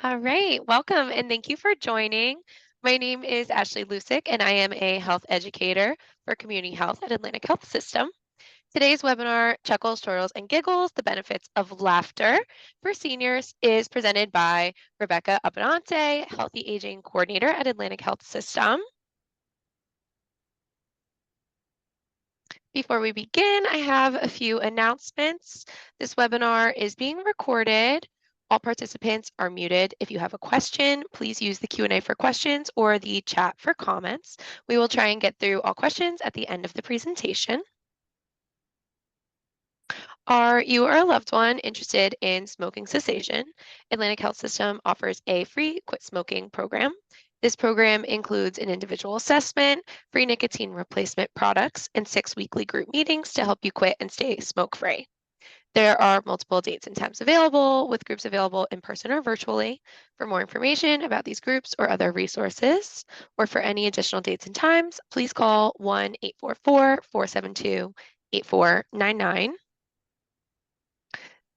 All right, welcome and thank you for joining. My name is Ashley Lusick, and I am a health educator for community health at Atlantic Health System. Today's webinar, Chuckles, Chortles, and Giggles, the benefits of laughter for seniors, is presented by Rebecca Abenante, Healthy Aging Coordinator at Atlantic Health System. Before we begin, I have a few announcements. This webinar is being recorded. All participants are muted. If you have a question, please use the Q&A for questions or the chat for comments. We will try and get through all questions at the end of the presentation. Are you or a loved one interested in smoking cessation? Atlantic Health System offers a free quit smoking program. This program includes an individual assessment, free nicotine replacement products, and 6 weekly group meetings to help you quit and stay smoke-free. There are multiple dates and times available, with groups available in person or virtually. For more information about these groups or other resources, or for any additional dates and times, please call 1-844-472-8499.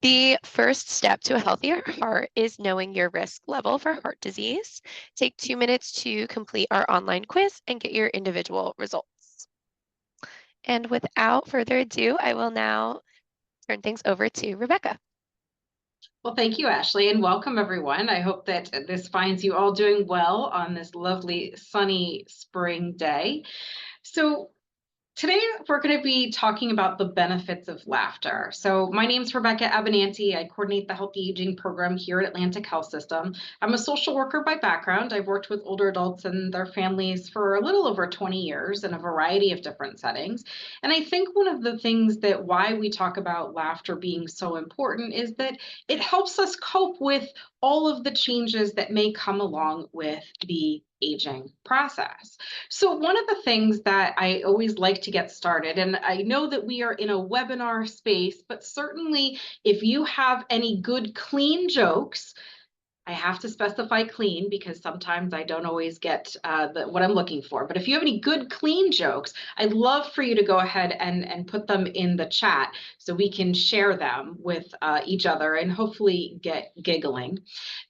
The first step to a healthier heart is knowing your risk level for heart disease. Take 2 minutes to complete our online quiz and get your individual results. And without further ado, I will now turn things over to Rebecca. Well, thank you, Ashley, and welcome everyone. I hope that this finds you all doing well on this lovely sunny spring day. So today, we're going to be talking about the benefits of laughter. So my name is Rebecca Abenante. I coordinate the Healthy Aging program here at Atlantic Health System. I'm a social worker by background. I've worked with older adults and their families for a little over 20 years in a variety of different settings. And I think one of the things that why we talk about laughter being so important is that it helps us cope with all of the changes that may come along with the aging process. So one of the things that I always like to get started, and I know that we are in a webinar space, but certainly if you have any good, clean jokes, I have to specify clean because sometimes I don't always get what I'm looking for. But if you have any good, clean jokes, I'd love for you to go ahead and put them in the chat so we can share them with each other and hopefully get giggling.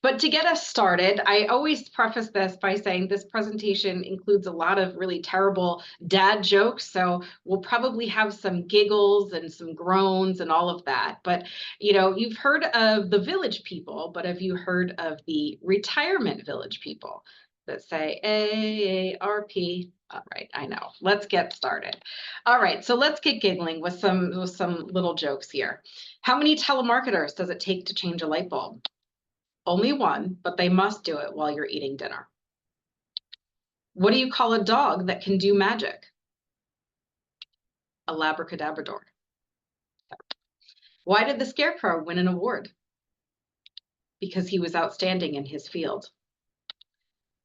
But to get us started, I always preface this by saying this presentation includes a lot of really terrible dad jokes. So we'll probably have some giggles and some groans and all of that. But you've heard of the village people, but have you heard of the retirement village people that say AARP? All right, I know. Let's get started. All right, so let's get giggling with some little jokes here. How many telemarketers does it take to change a light bulb? Only one, but they must do it while you're eating dinner. What do you call a dog that can do magic? A labracadabrador. Why did the scarecrow win an award? Because he was outstanding in his field.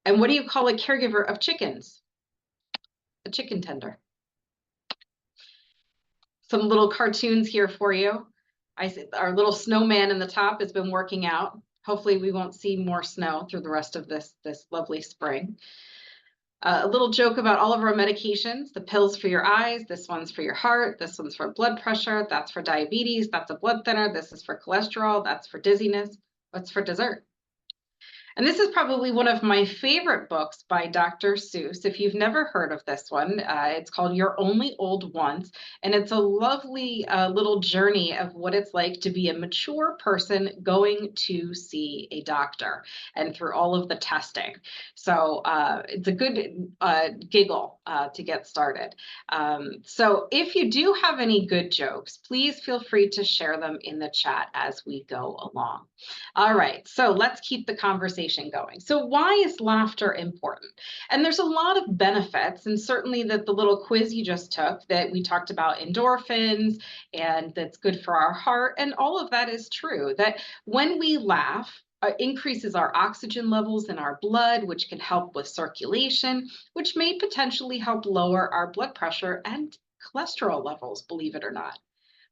And what do you call a caregiver of chickens? A chicken tender. Some little cartoons here for you. Our little snowman in the top has been working out. Hopefully we won't see more snow through the rest of this lovely spring. A little joke about all of our medications, the pills for your eyes, this one's for your heart, this one's for blood pressure, that's for diabetes, that's a blood thinner, this is for cholesterol, that's for dizziness, what's for dessert? And this is probably one of my favorite books by Dr. Seuss. If you've never heard of this one, it's called You're Only Old Once. And it's a lovely little journey of what it's like to be a mature person going to see a doctor and through all of the testing. So it's a good giggle to get started. So if you do have any good jokes, please feel free to share them in the chat as we go along. All right, so let's keep the conversation going. So why is laughter important? And there's a lot of benefits, and certainly that the little quiz you just took that we talked about endorphins, and that's good for our heart, and all of that is true, that when we laugh, increases our oxygen levels in our blood, which can help with circulation, which may potentially help lower our blood pressure and cholesterol levels, believe it or not.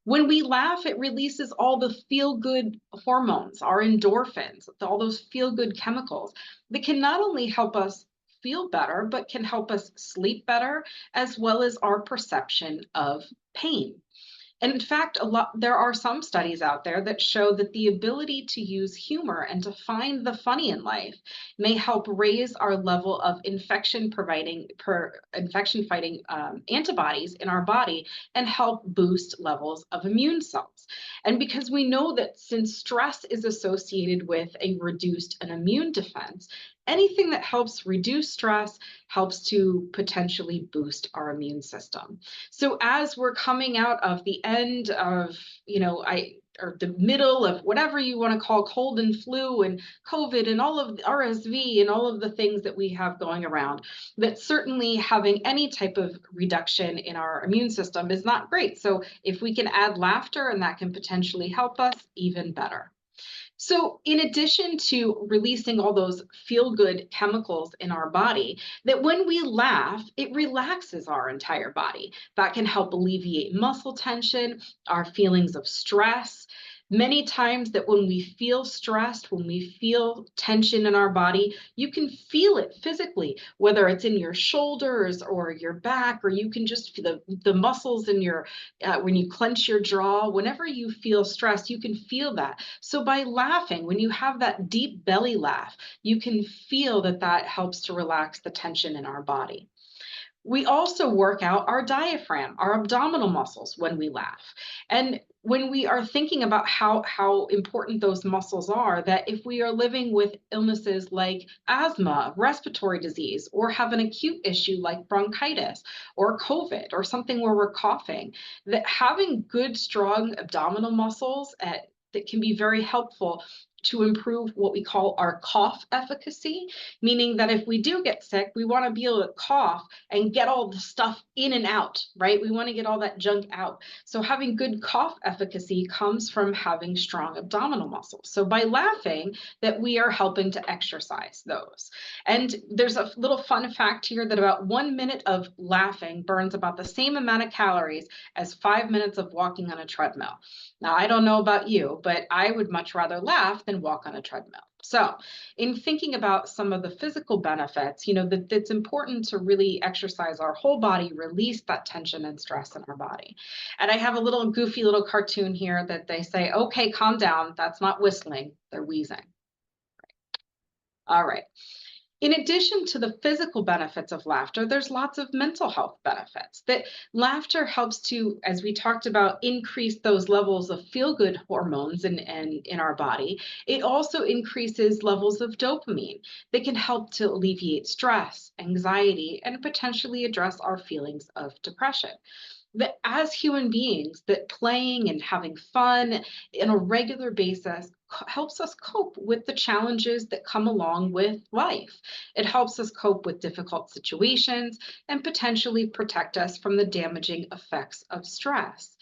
When we laugh, it releases all the feel-good hormones, our endorphins, all those feel-good chemicals that can not only help us feel better, but can help us sleep better, as well as our perception of pain. And in fact, there are some studies out there that show that the ability to use humor and to find the funny in life may help raise our level of infection fighting antibodies in our body and help boost levels of immune cells. And because we know that since stress is associated with a reduced an immune defense, anything that helps reduce stress helps to potentially boost our immune system. So as we're coming out of the end of, or the middle of whatever you want to call cold and flu and COVID and all of the RSV and all of the things that we have going around, that certainly having any type of reduction in our immune system is not great. So if we can add laughter and that can potentially help us, even better. So, in addition to releasing all those feel good chemicals in our body, that when we laugh, it relaxes our entire body. That can help alleviate muscle tension, our feelings of stress. Many times, that when we feel stressed, when we feel tension in our body, you can feel it physically, whether it's in your shoulders or your back, or you can just feel the muscles in your, when you clench your jaw, whenever you feel stressed, you can feel that. So by laughing, when you have that deep belly laugh, you can feel that that helps to relax the tension in our body. We also work out our diaphragm, our abdominal muscles when we laugh. And when we are thinking about how important those muscles are, that if we are living with illnesses like asthma, respiratory disease, or have an acute issue like bronchitis or COVID or something where we're coughing, that having good, strong abdominal muscles that can be very helpful to improve what we call our cough efficacy, meaning that if we do get sick, we want to be able to cough and get all the stuff in and out, right? We want to get all that junk out. So having good cough efficacy comes from having strong abdominal muscles. So by laughing, that we are helping to exercise those. And there's a little fun fact here that about 1 minute of laughing burns about the same amount of calories as 5 minutes of walking on a treadmill. Now, I don't know about you, but I would much rather laugh than walk on a treadmill. So, in thinking about some of the physical benefits, that it's important to really exercise our whole body, release that tension and stress in our body. And I have a little goofy little cartoon here that they say, okay, calm down. That's not whistling, they're wheezing. All right. In addition to the physical benefits of laughter, there's lots of mental health benefits. That laughter helps to, as we talked about, increase those levels of feel-good hormones in our body. It also increases levels of dopamine that can help to alleviate stress, anxiety, and potentially address our feelings of depression. That as human beings, that playing and having fun in a regular basis helps us cope with the challenges that come along with life. It helps us cope with difficult situations and potentially protect us from the damaging effects of stress.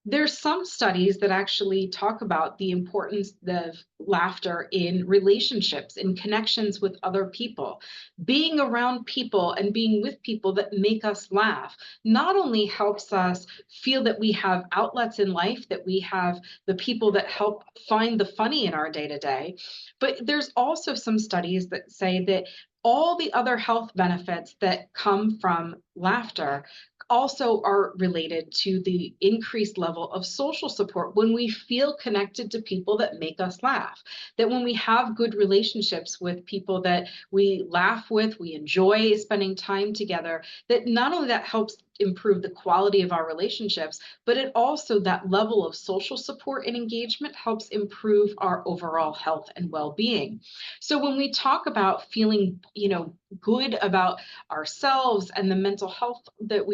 There's some studies that actually talk about the importance of laughter in relationships, in connections with other people. Being around people and being with people that make us laugh not only helps us feel that we have outlets in life, that we have the people that help find the funny in our day to day, but there's also some studies that say that all the other health benefits that come from laughter also are related to the increased level of social support when we feel connected to people that make us laugh. That when we have good relationships with people that we laugh with, we enjoy spending time together, that not only that helps improve the quality of our relationships, but it also, that level of social support and engagement helps improve our overall health and well-being. So when we talk about feeling, good about ourselves and the mental health that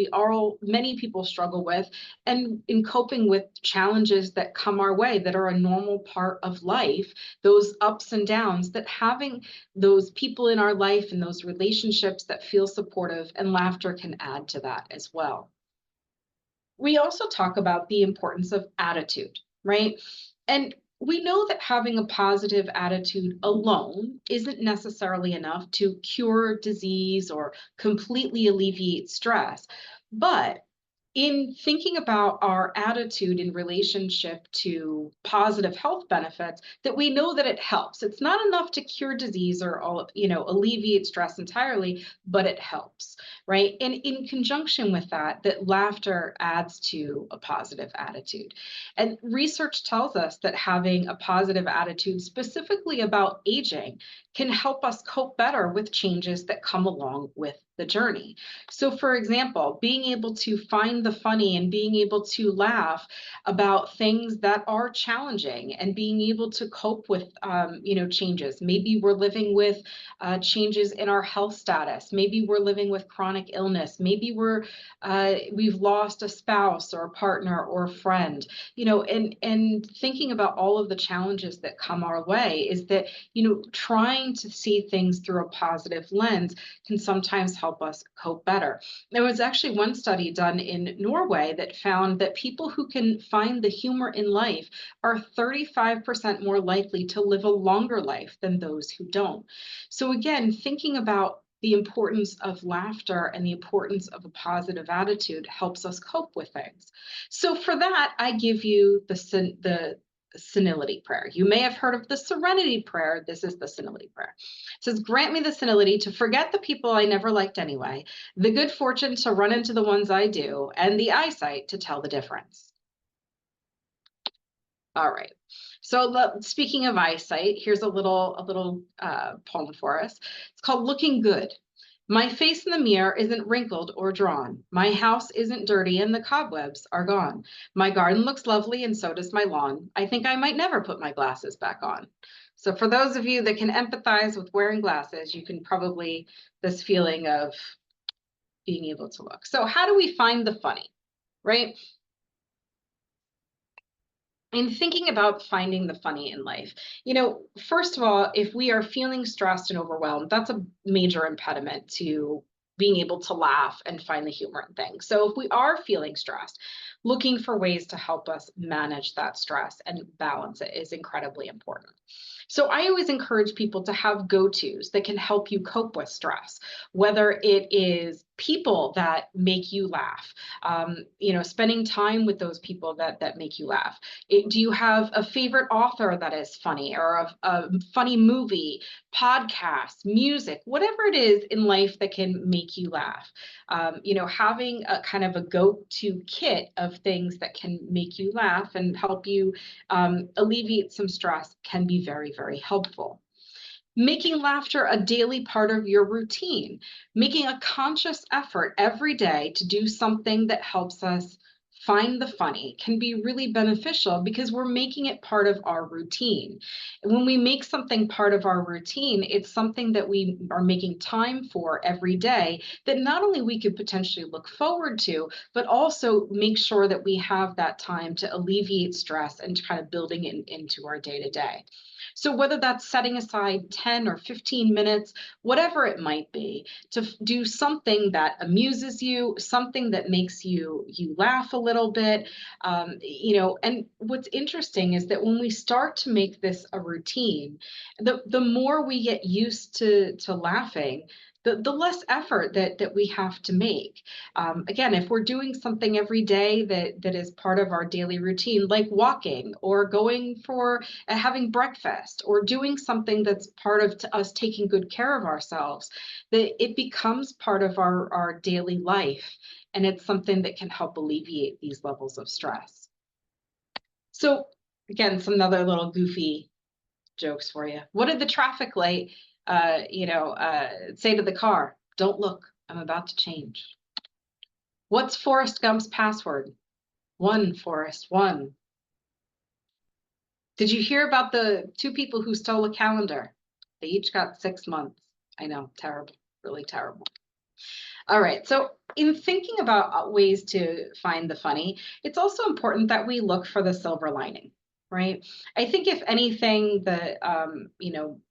many people struggle with, and in coping with challenges that come our way that are a normal part of life, those ups and downs, that having those people in our life and those relationships that feel supportive, and laughter can add to that as well. We also talk about the importance of attitude, right? And we know that having a positive attitude alone isn't necessarily enough to cure disease or completely alleviate stress. But in thinking about our attitude in relationship to positive health benefits, that we know that it helps. It's not enough to cure disease or alleviate stress entirely, but it helps, right? And in conjunction with that, that laughter adds to a positive attitude. And research tells us that having a positive attitude, specifically about aging, can help us cope better with changes that come along with the journey. So, for example, being able to find the funny and being able to laugh about things that are challenging and being able to cope with, changes. Maybe we're living with changes in our health status. Maybe we're living with chronic illness. Maybe we've lost a spouse or a partner or a friend. And thinking about all of the challenges that come our way is that trying to see things through a positive lens can sometimes help us cope better. There was actually one study done in Norway that found that people who can find the humor in life are 35% more likely to live a longer life than those who don't. So, again, thinking about the importance of laughter and the importance of a positive attitude helps us cope with things. So, for that, I give you the senility prayer. You may have heard of the serenity prayer. This is the senility prayer. It says, grant me the senility to forget the people I never liked anyway, the good fortune to run into the ones I do, and the eyesight to tell the difference. All right. So speaking of eyesight, here's a little poem for us. It's called Looking Good. My face in the mirror isn't wrinkled or drawn. My house isn't dirty and the cobwebs are gone. My garden looks lovely and so does my lawn. I think I might never put my glasses back on. So for those of you that can empathize with wearing glasses, you can probably this feeling of being able to look. So how do we find the funny, right? In thinking about finding the funny in life, first of all, if we are feeling stressed and overwhelmed, that's a major impediment to being able to laugh and find the humor in things. So if we are feeling stressed, looking for ways to help us manage that stress and balance it is incredibly important. So I always encourage people to have go-tos that can help you cope with stress, whether it is people that make you laugh, spending time with those people that make you laugh. Do you have a favorite author that is funny, or a funny movie, podcast, music, whatever it is in life that can make you laugh? Having a kind of a go-to kit of things that can make you laugh and help you alleviate some stress can be very, very helpful. Making laughter a daily part of your routine, making a conscious effort every day to do something that helps us find the funny can be really beneficial because we're making it part of our routine. And when we make something part of our routine, it's something that we are making time for every day that not only we could potentially look forward to, but also make sure that we have that time to alleviate stress and kind of building it into our day to day. So whether that's setting aside 10 or 15 minutes, whatever it might be, to do something that amuses you, something that makes you laugh a little bit, and what's interesting is that when we start to make this a routine, the more we get used to laughing, the less effort that we have to make. Again, if we're doing something every day that is part of our daily routine, like walking or going for having breakfast or doing something that's part of us taking good care of ourselves, that it becomes part of our daily life. And it's something that can help alleviate these levels of stress. So again, some other little goofy jokes for you. What did the traffic light, say to the car? Don't look, I'm about to change. What's Forrest Gump's password? One, Forrest, one. Did you hear about the two people who stole a calendar? They each got 6 months. I know, terrible, really terrible. All right, so in thinking about ways to find the funny, it's also important that we look for the silver lining, right? I think if anything,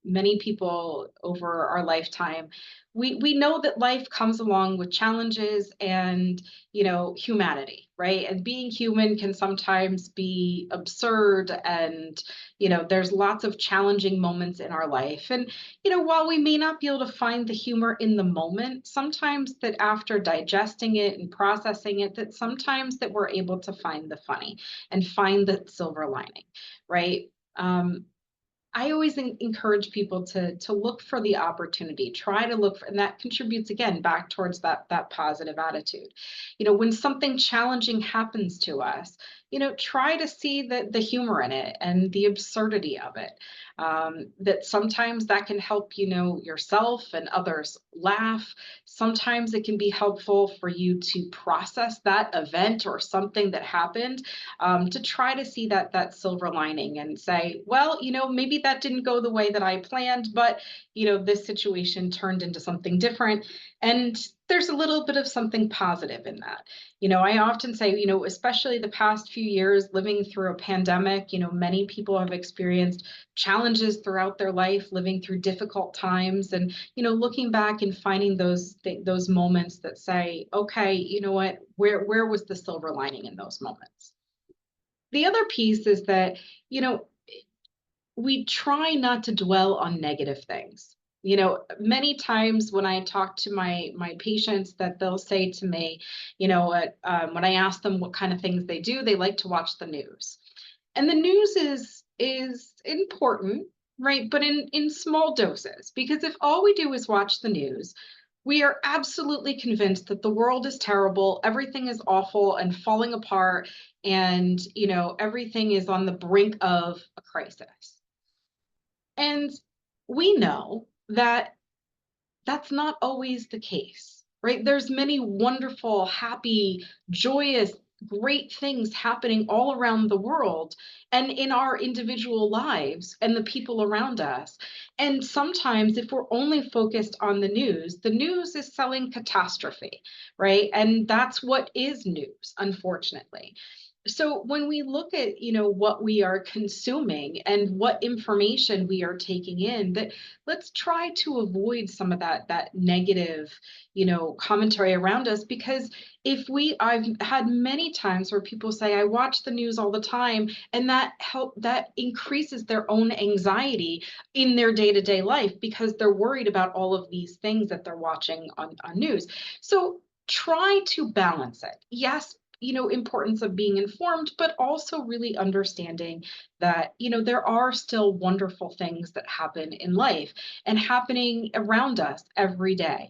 many people over our lifetime, we know that life comes along with challenges and, humanity, right? And being human can sometimes be absurd, and, there's lots of challenging moments in our life. And, while we may not be able to find the humor in the moment, sometimes that after digesting it and processing it, that sometimes that we're able to find the funny and find the silver lining, right? I always encourage people to look for the opportunity, try to look for, and that contributes again back towards that positive attitude. When something challenging happens to us, try to see the humor in it and the absurdity of it. That sometimes that can help, yourself and others laugh. Sometimes it can be helpful for you to process that event or something that happened, to try to see that silver lining and say, well, maybe that didn't go the way that I planned, but this situation turned into something different, and there's a little bit of something positive in that. I often say, especially the past few years living through a pandemic, many people have experienced challenges throughout their life, living through difficult times, and looking back and finding those moments that say, okay, you know what, where was the silver lining in those moments? The other piece is that, you know, we try not to dwell on negative things. Many times when I talk to my patients, that they'll say to me, when I ask them what kind of things they do, they like to watch the news. And the news is important, right? But in small doses, because if all we do is watch the news, we are absolutely convinced that the world is terrible, everything is awful and falling apart, and everything is on the brink of a crisis. And we know that that's not always the case, right? There's many wonderful, happy, joyous, great things happening all around the world and in our individual lives and the people around us. And sometimes, if we're only focused on the news is selling catastrophe, right? And that's what is news, unfortunately. So when we look at what we are consuming and what information we are taking in, that let's try to avoid some of that negative commentary around us. Because I've had many times where people say, I watch the news all the time, and that increases their own anxiety in their day-to-day life, because they're worried about all of these things that they're watching on news. So try to balance it. Yes, importance of being informed, but also really understanding that, there are still wonderful things that happen in life and happening around us every day.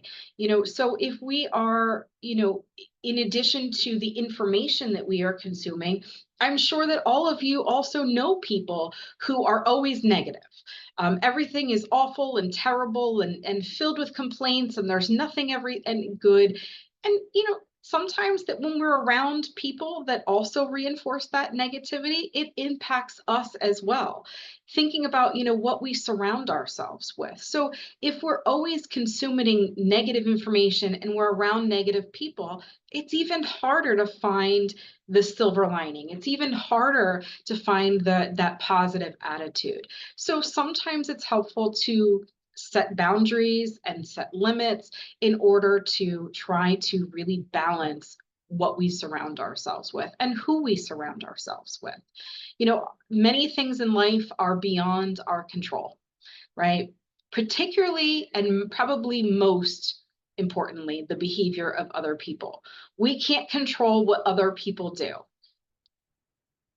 So if we are, in addition to the information that we are consuming, I'm sure that all of you also know people who are always negative. Everything is awful and terrible and filled with complaints, and there's nothing and good. And sometimes that when we're around people that also reinforce that negativity, it impacts us as well. Thinking about, what we surround ourselves with. So if we're always consuming negative information and we're around negative people, it's even harder to find the silver lining. It's even harder to find that positive attitude. So sometimes it's helpful to set boundaries and set limits in order to try to really balance what we surround ourselves with and who we surround ourselves with. Many things in life are beyond our control, right? Particularly and probably most importantly, the behavior of other people. We can't control what other people do.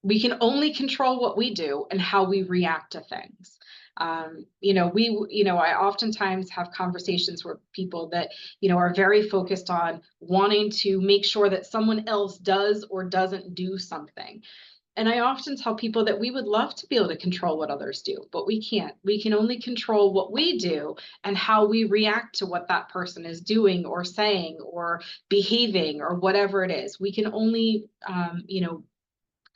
We can only control what we do and how we react to things. I oftentimes have conversations where people that, are very focused on wanting to make sure that someone else does or doesn't do something. And I often tell people that we would love to be able to control what others do, but we can't. We can only control what we do and how we react to what that person is doing or saying or behaving or whatever it is. We can only,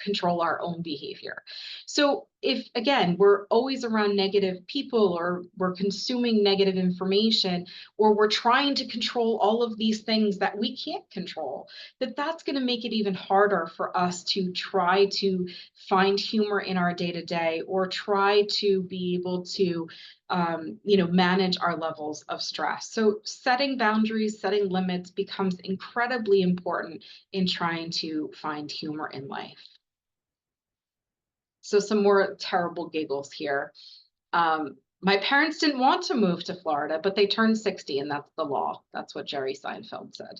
control our own behavior. So if again, we're always around negative people, or we're consuming negative information, or we're trying to control all of these things that we can't control, that's going to make it even harder for us to try to find humor in our day to day, or try to be able to manage our levels of stress. So setting boundaries, setting limits becomes incredibly important in trying to find humor in life. So some more terrible giggles here. My parents didn't want to move to Florida, but they turned 60 and that's the law. That's what Jerry Seinfeld said.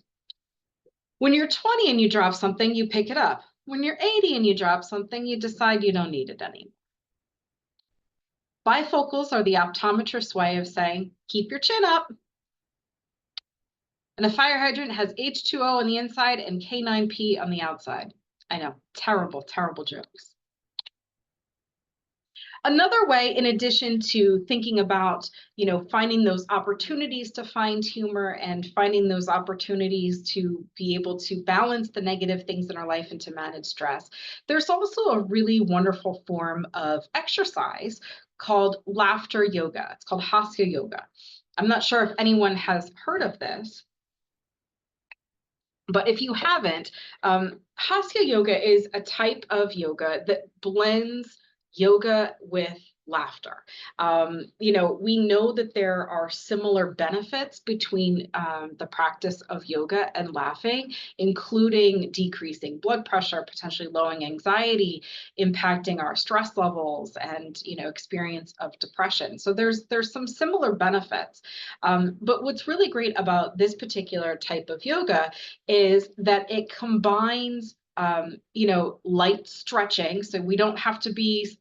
When you're 20 and you drop something, you pick it up. When you're 80 and you drop something, you decide you don't need it anymore. Bifocals are the optometrist's way of saying, keep your chin up. And a fire hydrant has H2O on the inside and K9P on the outside. I know, terrible, terrible jokes. Another way, in addition to thinking about, finding those opportunities to find humor and finding those opportunities to be able to balance the negative things in our life and to manage stress, there's also a really wonderful form of exercise called laughter yoga. It's called Hasya yoga. I'm not sure if anyone has heard of this, but if you haven't, Hasya yoga is a type of yoga that blends yoga with laughter. We know that there are similar benefits between the practice of yoga and laughing, including decreasing blood pressure, potentially lowering anxiety, impacting our stress levels, and experience of depression. So there's some similar benefits. But what's really great about this particular type of yoga is that it combines light stretching. So we don't have to be,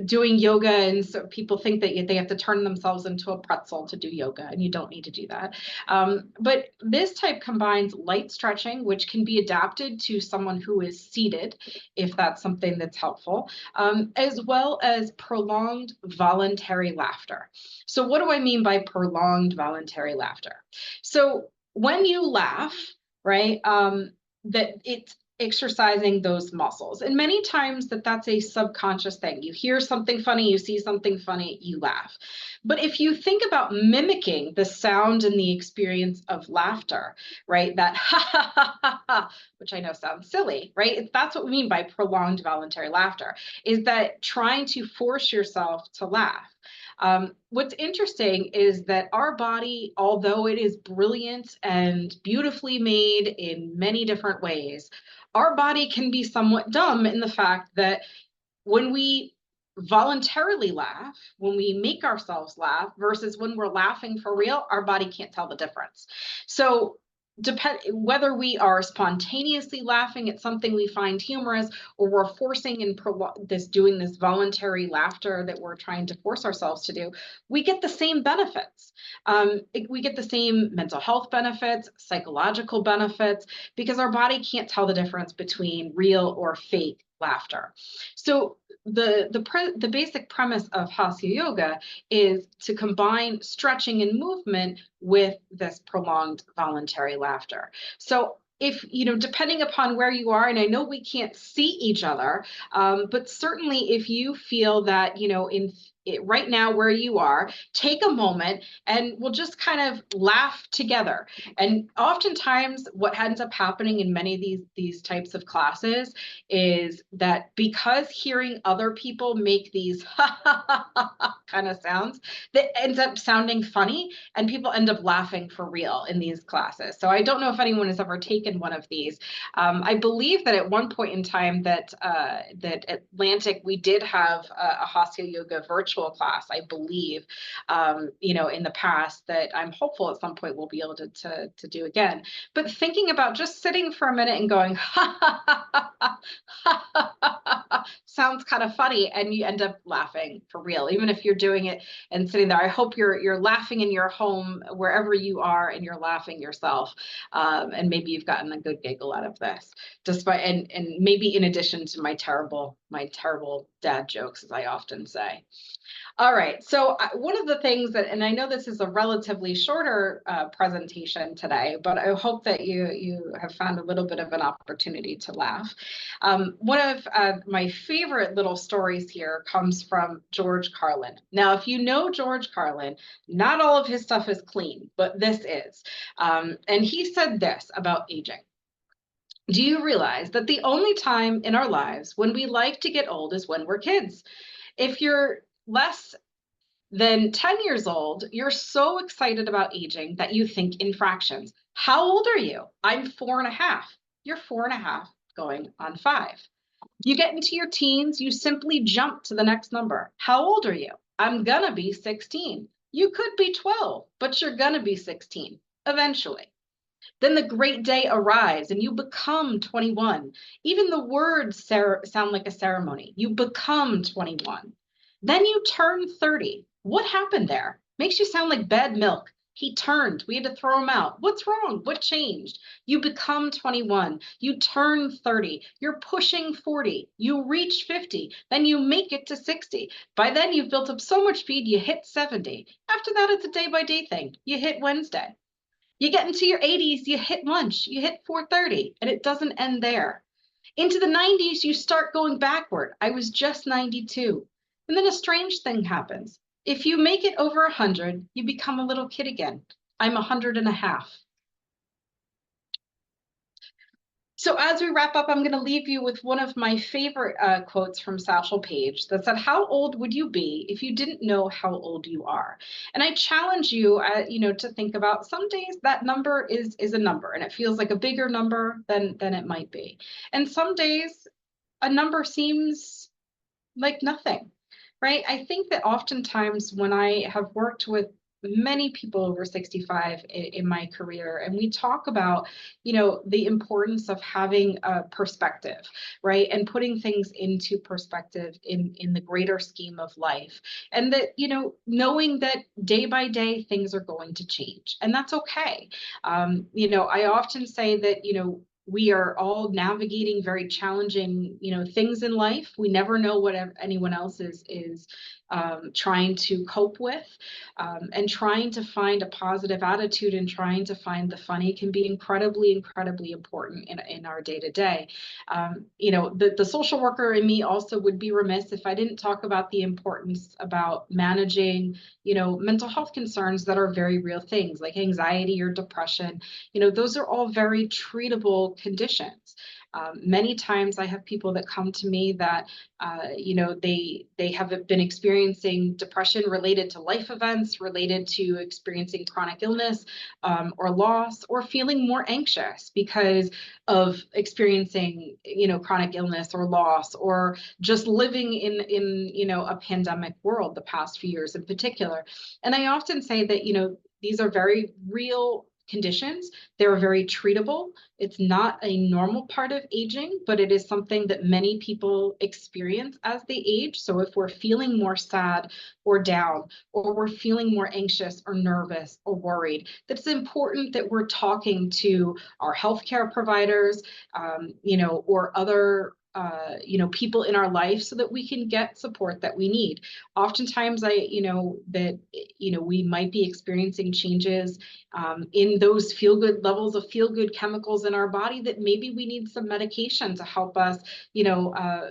doing yoga, and so people think that they have to turn themselves into a pretzel to do yoga, and you don't need to do that. But this type combines light stretching, which can be adapted to someone who is seated, if that's something that's helpful, as well as prolonged voluntary laughter. So what do I mean by prolonged voluntary laughter? So when you laugh, right, that it's exercising those muscles. And many times that's a subconscious thing. You hear something funny, you see something funny, you laugh. But if you think about mimicking the sound and the experience of laughter, right, that ha ha ha ha ha, which I know sounds silly, right? That's what we mean by prolonged voluntary laughter, is that trying to force yourself to laugh. What's interesting is that our body, although it is brilliant and beautifully made in many different ways, our body can be somewhat dumb in the fact that when we voluntarily laugh, when we make ourselves laugh versus when we're laughing for real, our body can't tell the difference. So whether we are spontaneously laughing at something we find humorous, or we're forcing and doing this voluntary laughter that we're trying to force ourselves to do, we get the same benefits. We get the same mental health benefits, psychological benefits, because our body can't tell the difference between real or fake laughter. So the basic premise of Hasya Yoga is to combine stretching and movement with this prolonged voluntary laughter. So if, depending upon where you are, and I know we can't see each other, but certainly if you feel that, right now where you are, take a moment and we'll just kind of laugh together. And oftentimes what ends up happening in many of these types of classes is that because hearing other people make these ha ha ha ha ha kind of sounds, that ends up sounding funny, and people end up laughing for real in these classes. So I don't know if anyone has ever taken one of these. I believe that at one point in time that Atlantic, we did have a Hasya Yoga virtual class, I believe, in the past, that I'm hopeful at some point we'll be able to do again. But thinking about just sitting for a minute and going, ha ha ha ha ha, sounds kind of funny, and you end up laughing for real, even if you're doing it and sitting there. I hope you're laughing in your home, wherever you are, and you're laughing yourself, and maybe you've gotten a good giggle out of this, despite and maybe in addition to my terrible dad jokes, as I often say. All right. So one of the things that, and I know this is a relatively shorter presentation today, but I hope that you have found a little bit of an opportunity to laugh. One of my favorite little stories here comes from George Carlin. Now, if you know George Carlin, not all of his stuff is clean, but this is. And he said this about aging. Do you realize that the only time in our lives when we like to get old is when we're kids? If you're less than 10 years old, you're so excited about aging that you think in fractions. How old are you? I'm 4.5. You're 4.5 going on 5. You get into your teens, you simply jump to the next number. How old are you? I'm gonna be 16. You could be 12, but you're gonna be 16 eventually. Then the great day arrives and you become 21. Even the words sound like a ceremony. You become 21. Then you turn 30. What happened there? Makes you sound like bad milk. He turned. We had to throw him out. What's wrong? What changed? You become 21. You turn 30. You're pushing 40. You reach 50. Then you make it to 60. By then, you've built up so much speed, you hit 70. After that, it's a day by day thing. You hit Wednesday. You get into your 80s, you hit lunch, you hit 4:30, and it doesn't end there. Into the 90s, you start going backward. I was just 92. And then a strange thing happens. If you make it over 100, you become a little kid again. I'm 100.5. So as we wrap up, I'm going to leave you with one of my favorite quotes from Satchel Paige that said, "How old would you be if you didn't know how old you are?" And I challenge you, to think about some days that number is a number, and it feels like a bigger number than it might be. And some days a number seems like nothing, right? I think that oftentimes when I have worked with many people over 65 in my career, and we talk about, the importance of having a perspective, right? And putting things into perspective in the greater scheme of life. And that, knowing that day by day things are going to change, and that's okay. I often say that, we are all navigating very challenging, things in life. We never know what anyone else is trying to cope with, and trying to find a positive attitude and trying to find the funny can be incredibly, incredibly important in our day to day. The social worker in me also would be remiss if I didn't talk about the importance about managing, mental health concerns that are very real things like anxiety or depression. Those are all very treatable conditions. Many times I have people that come to me that, they have been experiencing depression related to life events, related to experiencing chronic illness, or loss, or feeling more anxious because of experiencing, chronic illness or loss, or just living in a pandemic world the past few years in particular. And I often say that, these are very real conditions. They're very treatable. It's not a normal part of aging, but it is something that many people experience as they age. So if we're feeling more sad or down, or we're feeling more anxious or nervous or worried, it's important that we're talking to our healthcare providers, or other people in our life so that we can get support that we need. Oftentimes we might be experiencing changes in those feel-good chemicals in our body that maybe we need some medication to help us,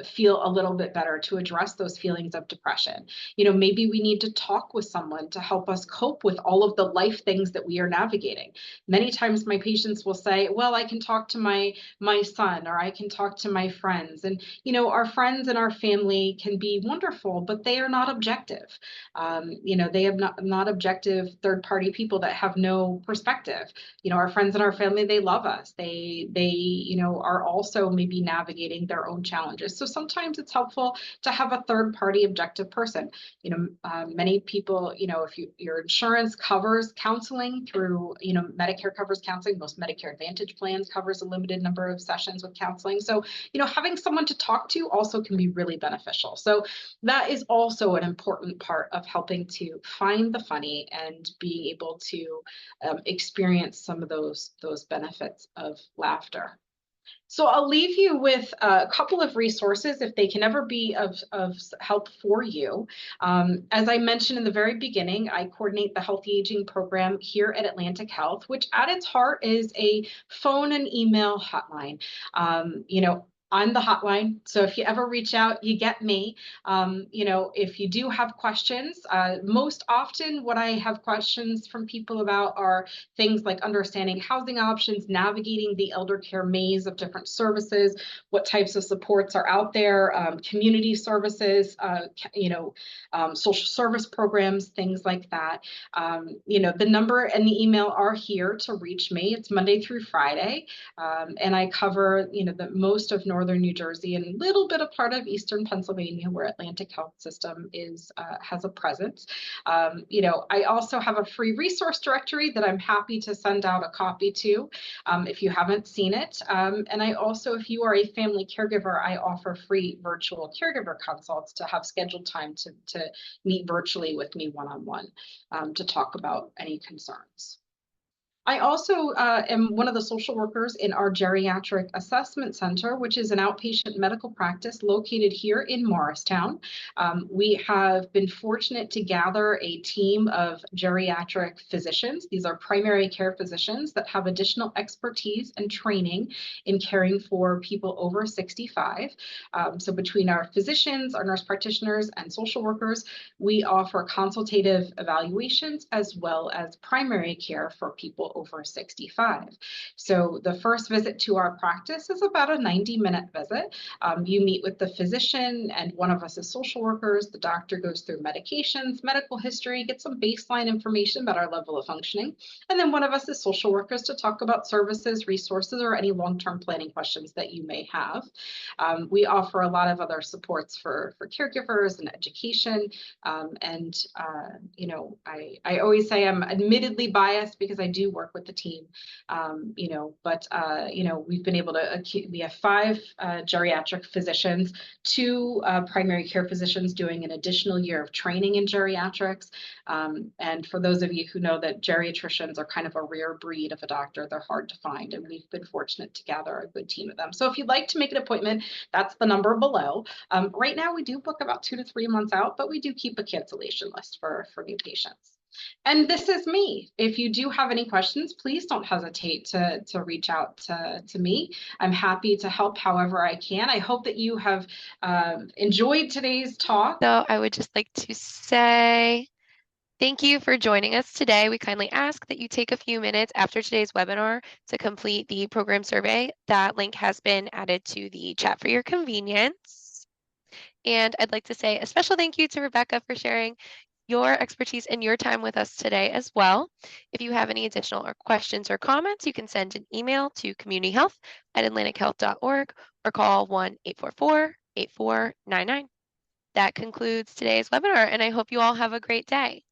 feel a little bit better, to address those feelings of depression. Maybe we need to talk with someone to help us cope with all of the life things that we are navigating. Many times my patients will say, well, I can talk to my son, or I can talk to my friends. And, our friends and our family can be wonderful, but they are not objective. They have not objective third-party people that have no perspective. Our friends and our family, they love us. They are also maybe navigating their own challenges. So sometimes it's helpful to have a third-party objective person. Many people, if your insurance covers counseling through, Medicare covers counseling, most Medicare Advantage plans covers a limited number of sessions with counseling. So, having someone to talk to also can be really beneficial. So that is also an important part of helping to find the funny and being able to experience some of those benefits of laughter. So I'll leave you with a couple of resources if they can ever be of help for you. As I mentioned in the very beginning, I coordinate the Healthy Aging program here at Atlantic Health, which at its heart is a phone and email hotline. I'm the hotline. So if you ever reach out, you get me. If you do have questions, most often what I have questions from people about are things like understanding housing options, navigating the elder care maze of different services, what types of supports are out there, community services, social service programs, things like that. The number and the email are here to reach me. It's Monday through Friday, and I cover, the most of northern New Jersey and a little bit of part of eastern Pennsylvania, where Atlantic Health System has a presence. I also have a free resource directory that I'm happy to send out a copy to if you haven't seen it. And I also, if you are a family caregiver, I offer free virtual caregiver consults to have scheduled time to meet virtually with me one-on-one to talk about any concerns. I also am one of the social workers in our geriatric assessment center, which is an outpatient medical practice located here in Morristown. We have been fortunate to gather a team of geriatric physicians. These are primary care physicians that have additional expertise and training in caring for people over 65. So between our physicians, our nurse practitioners, and social workers, we offer consultative evaluations as well as primary care for people over 65. So the first visit to our practice is about a 90-minute visit. You meet with the physician and one of us is social workers. The doctor goes through medications, medical history, gets some baseline information about our level of functioning. And then one of us is social workers to talk about services, resources, or any long-term planning questions that you may have. We offer a lot of other supports for caregivers and education. I always say I'm admittedly biased because I do work with the team, we've been able to, we have 5 geriatric physicians, 2 primary care physicians doing an additional year of training in geriatrics. And for those of you who know that geriatricians are kind of a rare breed of a doctor, they're hard to find, and we've been fortunate to gather a good team of them. So if you'd like to make an appointment, that's the number below. Right now we do book about 2 to 3 months out, but we do keep a cancellation list for new patients. And this is me. If you do have any questions, please don't hesitate to reach out to me. I'm happy to help however I can. I hope that you have enjoyed today's talk. So I would just like to say thank you for joining us today. We kindly ask that you take a few minutes after today's webinar to complete the program survey. That link has been added to the chat for your convenience. And I'd like to say a special thank you to Rebecca for sharing your expertise and your time with us today as well. If you have any additional questions or comments, you can send an email to communityhealth@atlantichealth.org or call 1-844-8499. That concludes today's webinar, and I hope you all have a great day.